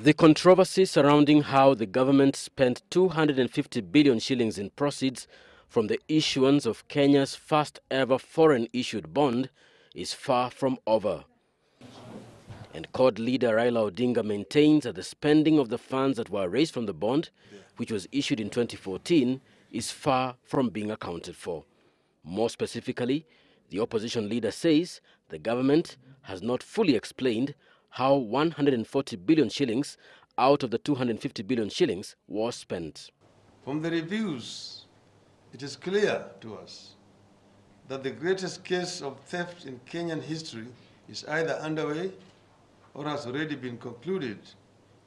The controversy surrounding how the government spent 250 billion shillings in proceeds from the issuance of Kenya's first ever foreign-issued bond is far from over. And CORD leader Raila Odinga maintains that the spending of the funds that were raised from the bond, which was issued in 2014, is far from being accounted for. More specifically, the opposition leader says the government has not fully explained how 140 billion shillings out of the 250 billion shillings was spent. From the reviews, it is clear to us that the greatest case of theft in Kenyan history is either underway or has already been concluded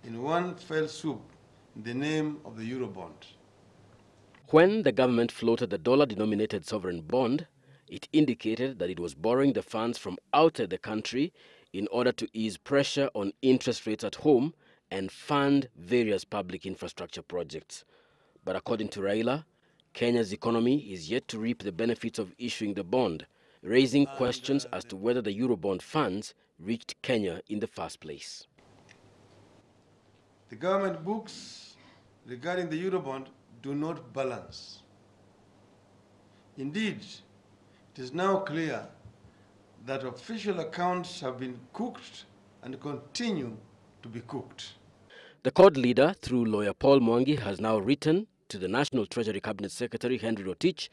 in one fell swoop in the name of the Eurobond. When the government floated the dollar-denominated sovereign bond, it indicated that it was borrowing the funds from outside the country in order to ease pressure on interest rates at home and fund various public infrastructure projects. But according to Raila, Kenya's economy is yet to reap the benefits of issuing the bond, raising questions as to whether the Eurobond funds reached Kenya in the first place. The government books regarding the Eurobond do not balance. Indeed, it is now clear that official accounts have been cooked and continue to be cooked. The CORD leader, through lawyer Paul Mwangi, has now written to the National Treasury Cabinet Secretary Henry Rotich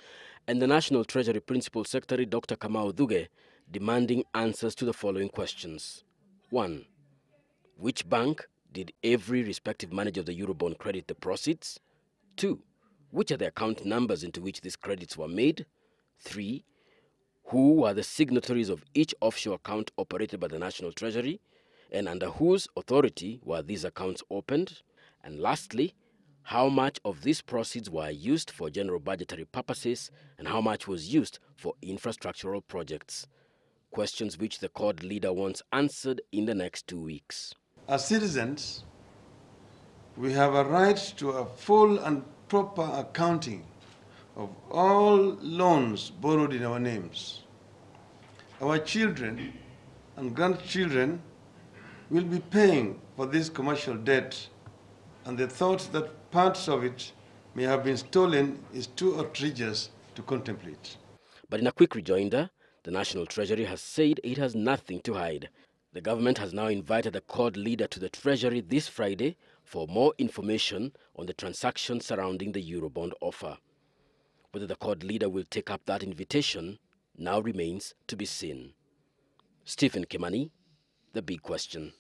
and the National Treasury Principal Secretary Dr. Kamau Thuge, demanding answers to the following questions. 1. Which bank did every respective manager of the Eurobond credit the proceeds? 2. Which are the account numbers into which these credits were made? 3. Who were the signatories of each offshore account operated by the National Treasury, and under whose authority were these accounts opened? And lastly, how much of these proceeds were used for general budgetary purposes and how much was used for infrastructural projects? Questions which the CORD leader wants answered in the next 2 weeks. As citizens, we have a right to a full and proper accounting of all loans borrowed in our names. Our children and grandchildren will be paying for this commercial debt, and the thought that parts of it may have been stolen is too outrageous to contemplate. But in a quick rejoinder, the National Treasury has said it has nothing to hide. The government has now invited the CORD leader to the Treasury this Friday for more information on the transactions surrounding the Eurobond offer. Whether the CORD leader will take up that invitation now remains to be seen. Stephen Kimani, The Big Question.